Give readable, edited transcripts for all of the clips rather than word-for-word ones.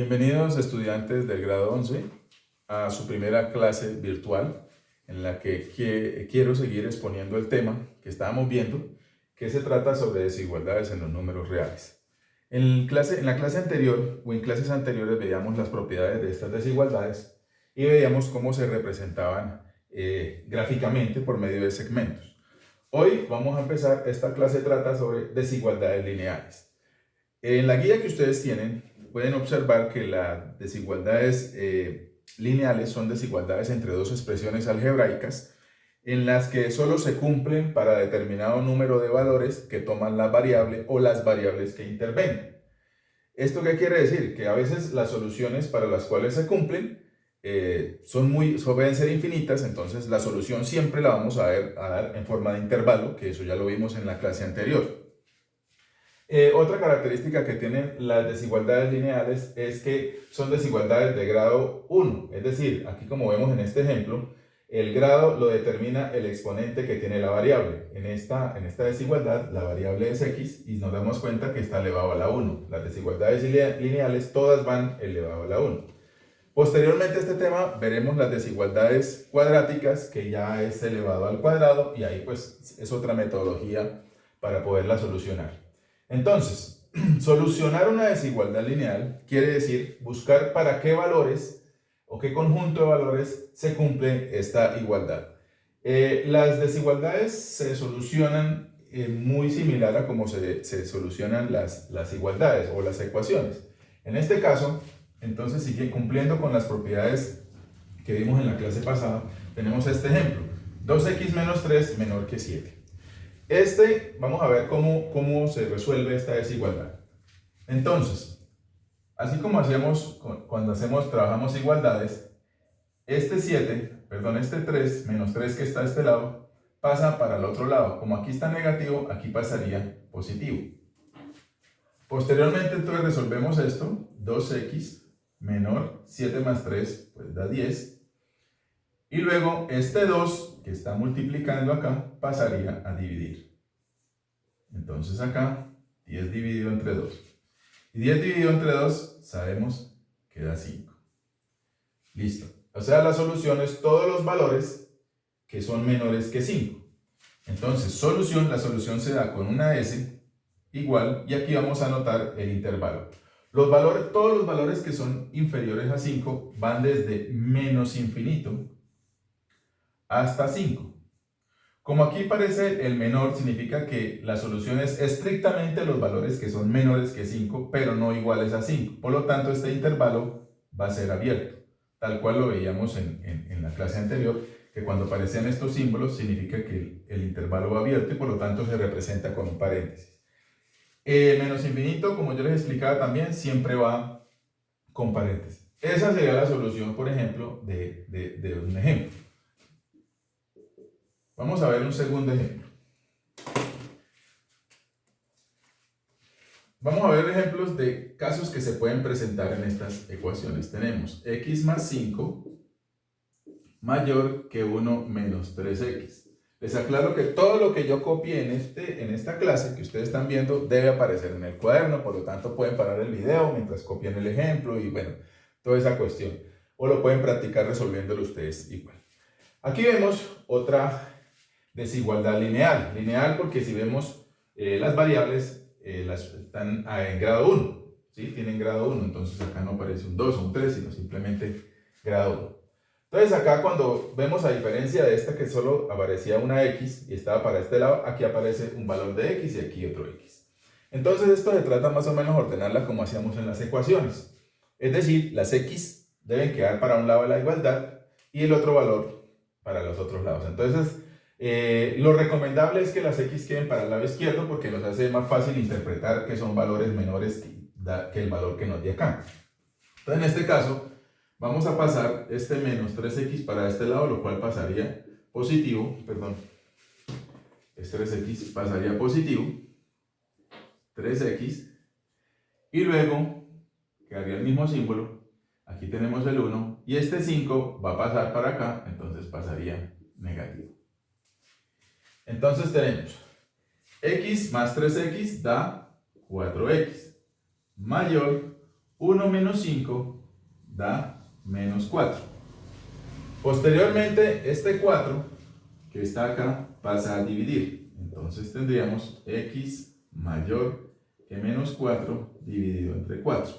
Bienvenidos estudiantes del grado 11 a su primera clase virtual en la que quiero seguir exponiendo el tema que estábamos viendo, que se trata sobre desigualdades en los números reales. En la clase anterior o en clases anteriores veíamos las propiedades de estas desigualdades y veíamos cómo se representaban gráficamente por medio de segmentos. Hoy vamos a empezar, esta clase trata sobre desigualdades lineales. En la guía que ustedes tienen pueden observar que las desigualdades lineales son desigualdades entre dos expresiones algebraicas en las que solo se cumplen para determinado número de valores que toman la variable o las variables que intervengan. ¿Esto qué quiere decir? Que a veces las soluciones para las cuales se cumplen pueden ser infinitas, entonces la solución siempre la vamos a dar en forma de intervalo, que eso ya lo vimos en la clase anterior. Otra característica que tienen las desigualdades lineales es que son desigualdades de grado 1, es decir, aquí como vemos en este ejemplo, el grado lo determina el exponente que tiene la variable. En esta desigualdad la variable es x y nos damos cuenta que está elevado a la 1. Las desigualdades lineales todas van elevado a la 1. Posteriormente a este tema veremos las desigualdades cuadráticas, que ya es elevado al cuadrado, y ahí pues es otra metodología para poderla solucionar. Entonces, solucionar una desigualdad lineal quiere decir buscar para qué valores o qué conjunto de valores se cumple esta igualdad. Las desigualdades se solucionan muy similar a cómo se solucionan las igualdades o las ecuaciones. En este caso, entonces sigue cumpliendo con las propiedades que vimos en la clase pasada. Tenemos este ejemplo, 2x menos 3 menor que 7. Vamos a ver cómo se resuelve esta desigualdad. Entonces, así como hacíamos cuando trabajamos igualdades, este 3 menos 3 que está a este lado, pasa para el otro lado. Como aquí está negativo, aquí pasaría positivo. Posteriormente, entonces resolvemos esto. 2x menor 7 más 3, pues da 10. Y luego este 2 que está multiplicando acá pasaría a dividir. Entonces acá 10 dividido entre 2. Y 10 dividido entre 2 sabemos que da 5. Listo. O sea, la solución es todos los valores que son menores que 5. Entonces, la solución se da con una S igual, y aquí vamos a anotar el intervalo. Todos los valores que son inferiores a 5 van desde menos infinito hasta 5. Como aquí parece el menor, significa que la solución es estrictamente los valores que son menores que 5, pero no iguales a 5. Por lo tanto, este intervalo va a ser abierto, tal cual lo veíamos en la clase anterior, que cuando aparecían estos símbolos significa que el intervalo va abierto y por lo tanto se representa con un paréntesis. Menos infinito, como yo les explicaba también, siempre va con paréntesis. Esa sería la solución, por ejemplo, de un ejemplo. Vamos a ver un segundo ejemplo. Vamos a ver ejemplos de casos que se pueden presentar en estas ecuaciones. Tenemos x más 5 mayor que 1 menos 3x. Les aclaro que todo lo que yo copie en esta clase que ustedes están viendo debe aparecer en el cuaderno, por lo tanto pueden parar el video mientras copian el ejemplo y bueno, toda esa cuestión. O lo pueden practicar resolviéndolo ustedes igual. Aquí vemos otra desigualdad lineal. Lineal porque si vemos las variables están en grado 1, ¿sí? Tienen grado 1, entonces acá no aparece un 2 o un 3, sino simplemente grado 1. Entonces acá cuando vemos, a diferencia de esta que solo aparecía una x y estaba para este lado, aquí aparece un valor de x y aquí otro x. Entonces esto se trata más o menos de ordenarla como hacíamos en las ecuaciones. Es decir, las x deben quedar para un lado de la igualdad y el otro valor para los otros lados. Entonces lo recomendable es que las x queden para el lado izquierdo porque nos hace más fácil interpretar que son valores menores que el valor que nos dio acá. Entonces en este caso vamos a pasar este menos 3x para este lado, lo cual pasaría positivo, este 3x pasaría positivo, 3x, y luego quedaría el mismo símbolo, aquí tenemos el 1, y este 5 va a pasar para acá, entonces pasaría negativo. Entonces tenemos x más 3x da 4x, mayor 1 menos 5 da menos 4. Posteriormente, este 4 que está acá pasa a dividir. Entonces tendríamos x mayor que menos 4 dividido entre 4.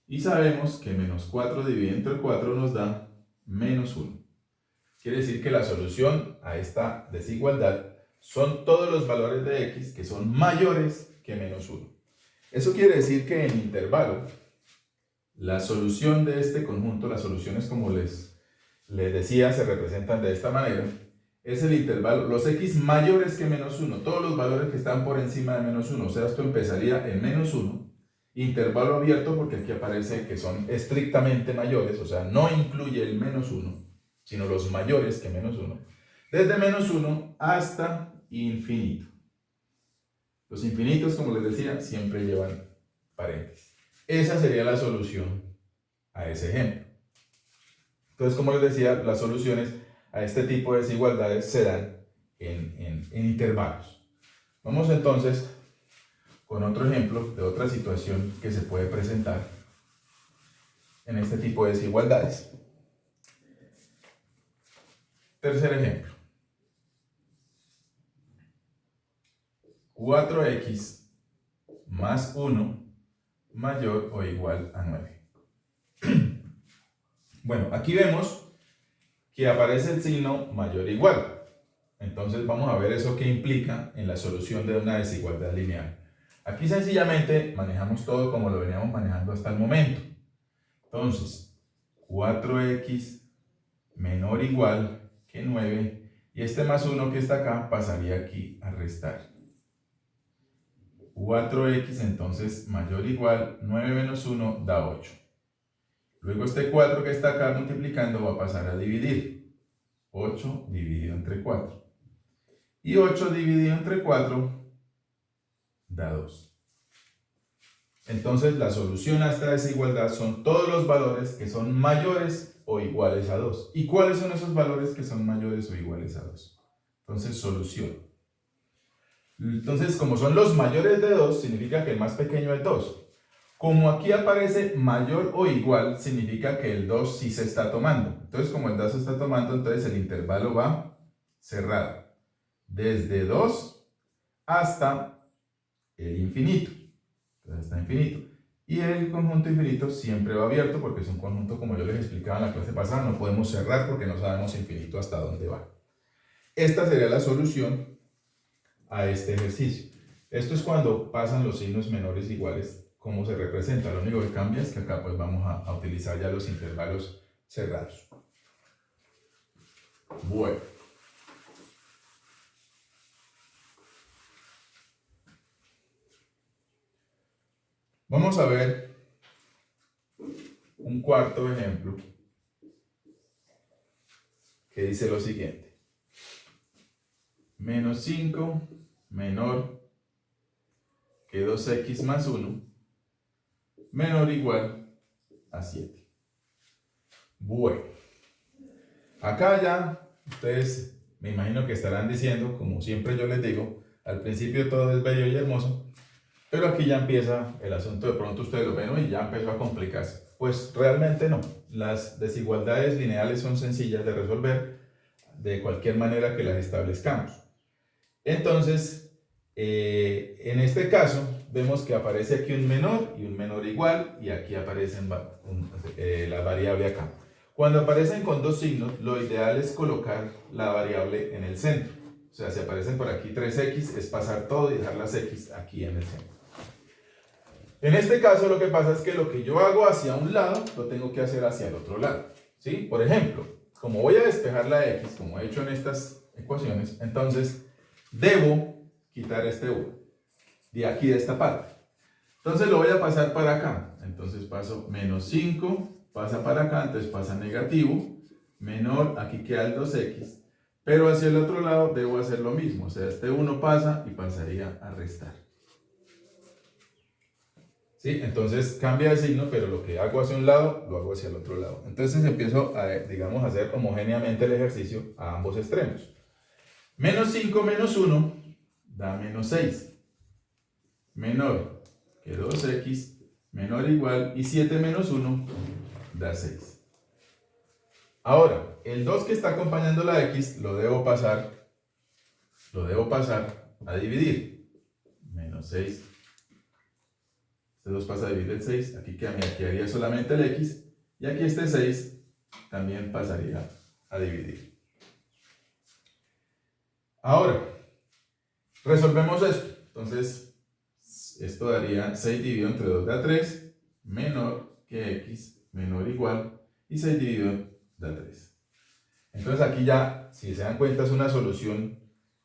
Y sabemos que menos 4 dividido entre 4 nos da menos 1. Quiere decir que la solución a esta desigualdad son todos los valores de x que son mayores que menos 1. Eso quiere decir que en intervalo, la solución de este conjunto, las soluciones como les decía, se representan de esta manera. Es el intervalo, los x mayores que menos 1, todos los valores que están por encima de menos 1, o sea, esto empezaría en menos 1, intervalo abierto porque aquí aparece que son estrictamente mayores, o sea, no incluye el menos 1, sino los mayores que menos 1, desde menos 1 hasta infinito. Los infinitos, como les decía, siempre llevan paréntesis. Esa sería la solución a ese ejemplo. Entonces, como les decía, las soluciones a este tipo de desigualdades se dan en intervalos. Vamos entonces con otro ejemplo de otra situación que se puede presentar en este tipo de desigualdades. Tercer ejemplo. 4x más 1 mayor o igual a 9. Bueno, aquí vemos que aparece el signo mayor o igual. Entonces vamos a ver eso que implica en la solución de una desigualdad lineal. Aquí sencillamente manejamos todo como lo veníamos manejando hasta el momento. Entonces, 4x menor o igual que 9 y este más 1 que está acá pasaría aquí a restar. 4x entonces mayor o igual, 9 menos 1 da 8. Luego este 4 que está acá multiplicando va a pasar a dividir. 8 dividido entre 4. Y 8 dividido entre 4 da 2. Entonces la solución a esta desigualdad son todos los valores que son mayores o iguales a 2. ¿Y cuáles son esos valores que son mayores o iguales a 2? Entonces solución. Entonces, como son los mayores de 2, significa que el más pequeño es 2. Como aquí aparece mayor o igual, significa que el 2 sí se está tomando. Entonces, como el 2 se está tomando, entonces el intervalo va cerrado. Desde 2 hasta el infinito. Entonces está infinito. Y el conjunto infinito siempre va abierto porque es un conjunto, como yo les explicaba en la clase pasada, no podemos cerrar porque no sabemos infinito hasta dónde va. Esta sería la solución a este ejercicio. Esto es cuando pasan los signos menores iguales, cómo se representa. Lo único que cambia es que acá pues vamos a utilizar ya los intervalos cerrados. Bueno. Vamos a ver un cuarto ejemplo que dice lo siguiente. Menos 5 menor que 2x más 1 menor o igual a 7. Bueno, acá ya ustedes me imagino que estarán diciendo, como siempre yo les digo, al principio todo es bello y hermoso, pero aquí ya empieza el asunto, de pronto ustedes lo ven y ya empezó a complicarse. Pues realmente no, las desigualdades lineales son sencillas de resolver de cualquier manera que las establezcamos. Entonces, en este caso, vemos que aparece aquí un menor y un menor igual, y aquí aparecen la variable acá. Cuando aparecen con dos signos, lo ideal es colocar la variable en el centro. O sea, si aparecen por aquí 3x, es pasar todo y dejar las x aquí en el centro. En este caso, lo que pasa es que lo que yo hago hacia un lado, lo tengo que hacer hacia el otro lado. ¿Sí? Por ejemplo, como voy a despejar la x, como he hecho en estas ecuaciones, entonces debo quitar este 1 de aquí, de esta parte. Entonces lo voy a pasar para acá. Entonces paso menos 5, pasa para acá, entonces pasa negativo, menor, aquí queda el 2x, pero hacia el otro lado debo hacer lo mismo. O sea, este 1 pasa y pasaría a restar. ¿Sí? Entonces cambia de signo, pero lo que hago hacia un lado, lo hago hacia el otro lado. Entonces empiezo a, digamos, hacer homogéneamente el ejercicio a ambos extremos. Menos 5 menos 1 da menos 6. Menor que 2x menor o igual, y 7 menos 1 da 6. Ahora, el 2 que está acompañando la x lo debo pasar a dividir. Menos 6. Este 2 pasa a dividir el 6. Aquí quedaría solamente el x. Y aquí este 6 también pasaría a dividir. Ahora, resolvemos esto. Entonces, esto daría 6 dividido entre 2 da 3, menor que x, menor o igual, y 6 dividido da 3. Entonces aquí ya, si se dan cuenta, es una solución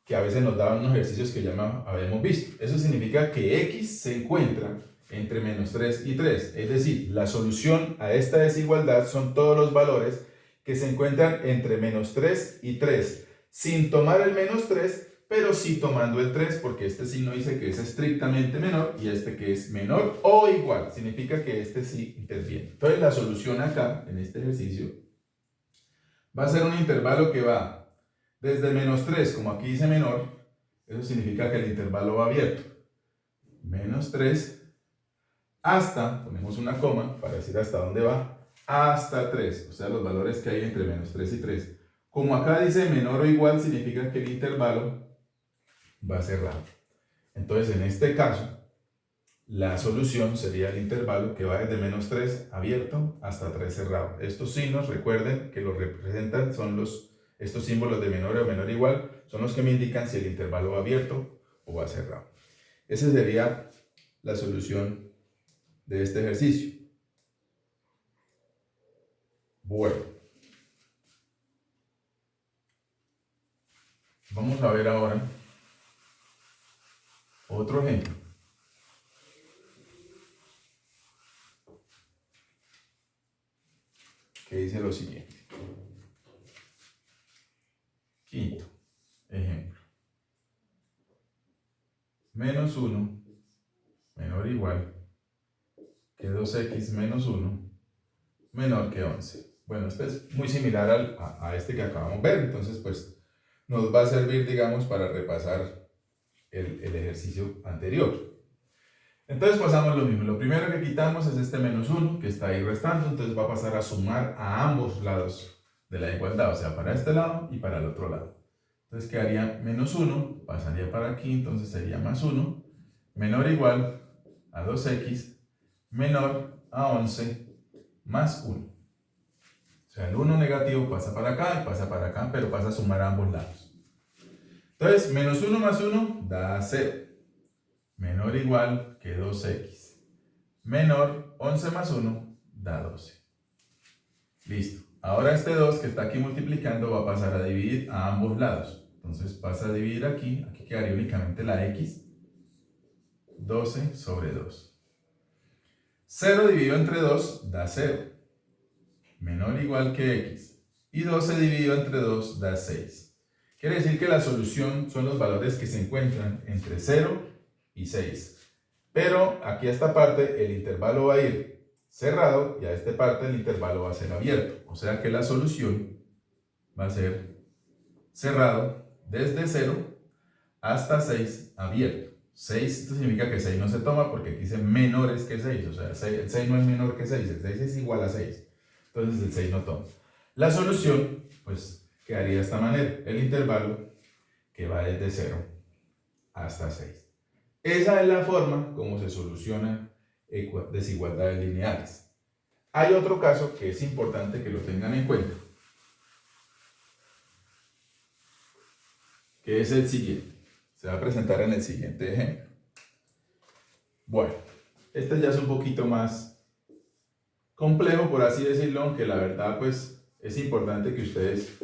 que a veces nos daban unos ejercicios que ya habíamos visto. Eso significa que x se encuentra entre menos 3 y 3. Es decir, la solución a esta desigualdad son todos los valores que se encuentran entre menos 3 y 3, sin tomar el menos 3, pero sí tomando el 3, porque este signo dice que es estrictamente menor y este que es menor o igual. Significa que este sí interviene. Entonces la solución acá, en este ejercicio, va a ser un intervalo que va desde menos 3, como aquí dice menor, eso significa que el intervalo va abierto. Menos 3 hasta, ponemos una coma para decir hasta dónde va, hasta 3, o sea, los valores que hay entre menos 3 y 3. Como acá dice menor o igual, significa que el intervalo va cerrado. Entonces, en este caso, la solución sería el intervalo que va desde menos 3 abierto hasta 3 cerrado. Estos signos, recuerden que los representan, son estos símbolos de menor o menor o igual, son los que me indican si el intervalo va abierto o va cerrado. Esa sería la solución de este ejercicio. Bueno, vamos a ver ahora otro ejemplo. Que dice lo siguiente. Quinto ejemplo. Menos 1 menor o igual que 2x menos 1 menor que 11. Bueno, este es muy similar a este que acabamos de ver, entonces pues nos va a servir, digamos, para repasar el ejercicio anterior. Entonces pasamos lo mismo. Lo primero que quitamos es este menos 1 que está ahí restando, entonces va a pasar a sumar a ambos lados de la igualdad, o sea, para este lado y para el otro lado. Entonces quedaría menos 1, pasaría para aquí, entonces sería más 1, menor o igual a 2x, menor a 11, más 1. O sea, el 1 negativo pasa para acá y pasa para acá, pero pasa a sumar a ambos lados. Entonces, menos 1 más 1 da 0. Menor o igual que 2x. Menor, 11 más 1 da 12. Listo. Ahora este 2 que está aquí multiplicando va a pasar a dividir a ambos lados. Entonces pasa a dividir aquí. Aquí quedaría únicamente la x. 12 sobre 2. 0 dividido entre 2 da 0. Menor o igual que x. Y 12 dividido entre 2 da 6. Quiere decir que la solución son los valores que se encuentran entre 0 y 6. Pero aquí a esta parte el intervalo va a ir cerrado y a esta parte el intervalo va a ser abierto. O sea que la solución va a ser cerrado desde 0 hasta 6 abierto. 6, esto significa que 6 no se toma porque aquí dice menores que 6. O sea, el 6 no es menor que 6, el 6 es igual a 6. Entonces el 6 no toma. La solución, pues, quedaría de esta manera. El intervalo que va desde 0 hasta 6. Esa es la forma como se solucionan desigualdades lineales. Hay otro caso que es importante que lo tengan en cuenta, que es el siguiente. Se va a presentar en el siguiente ejemplo. Bueno, este ya es un poquito más complejo, por así decirlo, aunque la verdad pues es importante que ustedes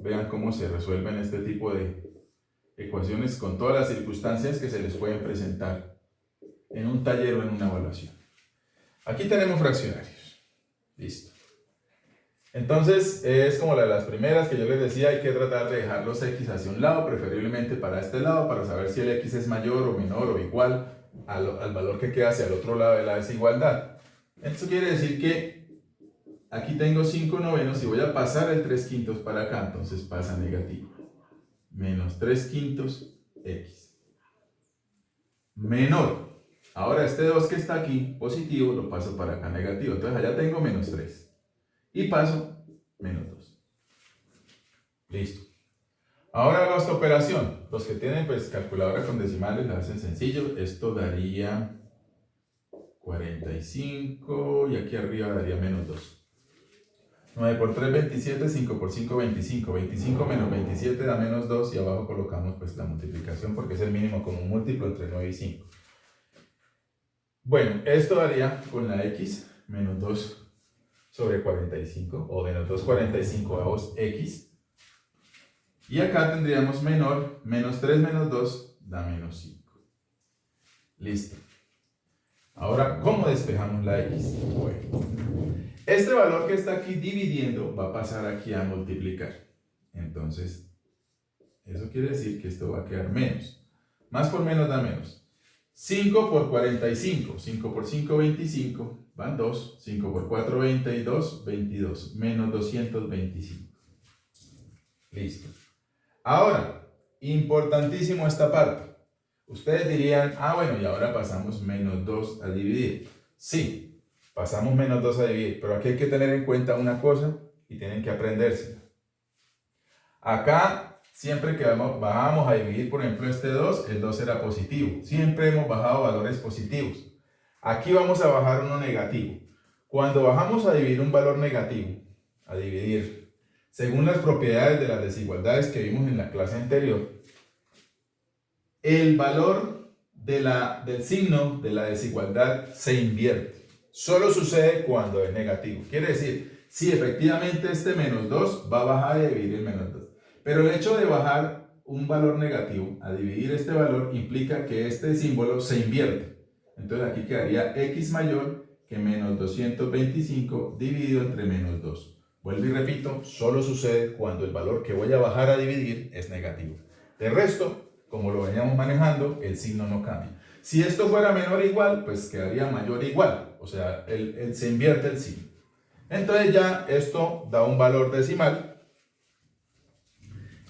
vean cómo se resuelven este tipo de ecuaciones con todas las circunstancias que se les pueden presentar en un taller o en una evaluación. Aquí tenemos fraccionarios. Listo. Entonces, es como la de las primeras que yo les decía, hay que tratar de dejar los x hacia un lado, preferiblemente para este lado, para saber si el x es mayor o menor o igual al valor que queda hacia el otro lado de la desigualdad. Esto quiere decir que aquí tengo 5 novenos y voy a pasar el 3 quintos para acá, entonces pasa negativo. Menos 3 quintos x. Menor. Ahora este 2 que está aquí, positivo, lo paso para acá negativo. Entonces allá tengo menos 3. Y paso menos 2. Listo. Ahora hago esta operación. Los que tienen pues calculadora con decimales la hacen sencillo. Esto daría 45 y aquí arriba daría menos 2. 9 por 3, 27, 5 por 5, 25. 25 menos 27 da menos 2 y abajo colocamos pues la multiplicación porque es el mínimo común múltiplo entre 9 y 5. Bueno, esto daría con la x menos 2 sobre 45 o menos 2 45avos x. Y acá tendríamos menor, menos 3 menos 2 da menos 5. Listo. Ahora, ¿cómo despejamos la x? Bueno, este valor que está aquí dividiendo va a pasar aquí a multiplicar. Entonces, eso quiere decir que esto va a quedar menos. Más por menos da menos. 5 por 45. 5 por 5, 25. Van 2. 5 por 4, 22. 22. Menos 225. Listo. Ahora, importantísimo esta parte. Ustedes dirían, bueno, y ahora pasamos menos 2 a dividir. Sí, pasamos menos 2 a dividir, pero aquí hay que tener en cuenta una cosa y tienen que aprendérsela. Acá, siempre que bajamos a dividir, por ejemplo, este 2, el 2 era positivo. Siempre hemos bajado valores positivos. Aquí vamos a bajar uno negativo. Cuando bajamos a dividir un valor negativo, a dividir, según las propiedades de las desigualdades que vimos en la clase anterior, el valor del signo de la desigualdad se invierte. Solo sucede cuando es negativo. Quiere decir, si efectivamente este menos 2 va a bajar a dividir el menos 2. Pero el hecho de bajar un valor negativo a dividir este valor implica que este símbolo se invierte. Entonces aquí quedaría x mayor que menos 225 dividido entre menos 2. Vuelvo y repito, solo sucede cuando el valor que voy a bajar a dividir es negativo. De resto, como lo veníamos manejando, el signo no cambia. Si esto fuera menor o igual, pues quedaría mayor o igual. O sea, se invierte el signo. Entonces ya esto da un valor decimal.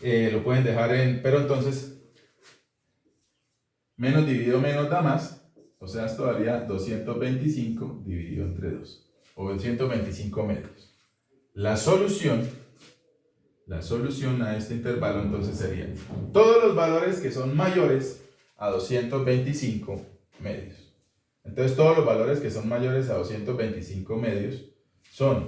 Lo pueden dejar en... Pero entonces, menos dividido menos da más. O sea, esto daría 225 dividido entre 2. O 225 medios. La solución a este intervalo entonces sería todos los valores que son mayores a 225 medios. Entonces todos los valores que son mayores a 225 medios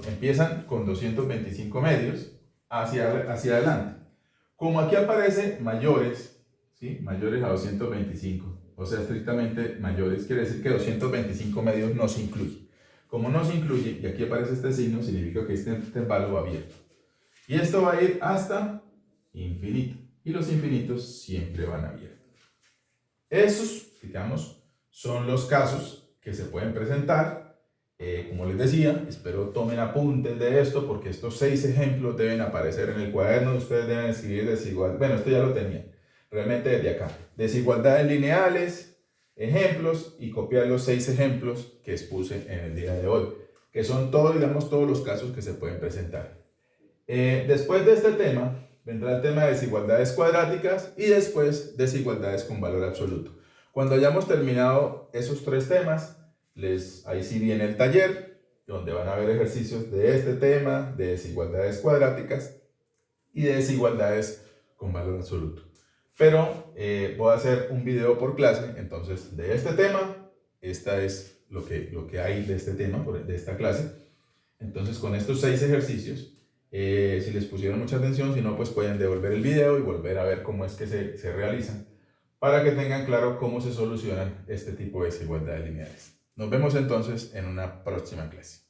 empiezan con 225 medios hacia adelante. Como aquí aparece mayores, ¿sí? Mayores a 225, o sea estrictamente mayores, quiere decir que 225 medios no se incluye. Como no se incluye, y aquí aparece este signo, significa que este intervalo va abierto. Y esto va a ir hasta infinito. Y los infinitos siempre van abiertos. Esos, digamos, son los casos que se pueden presentar. Como les decía, espero tomen apuntes de esto, porque estos 6 ejemplos deben aparecer en el cuaderno. Ustedes deben escribir desigualdad. Bueno, esto ya lo tenía, realmente desde acá. Desigualdades lineales, ejemplos, y copiar los 6 ejemplos que expuse en el día de hoy, que son todos los casos que se pueden presentar. Después de este tema, vendrá el tema de desigualdades cuadráticas y después desigualdades con valor absoluto. Cuando hayamos terminado esos 3 temas, ahí sí viene el taller, donde van a haber ejercicios de este tema, de desigualdades cuadráticas y de desigualdades con valor absoluto. Pero voy a hacer un video por clase, entonces de este tema, esta es lo que hay de este tema, de esta clase. Entonces con estos 6 ejercicios, si les pusieron mucha atención, si no, pues pueden devolver el video y volver a ver cómo es que se realizan, para que tengan claro cómo se solucionan este tipo de desigualdades lineales. Nos vemos entonces en una próxima clase.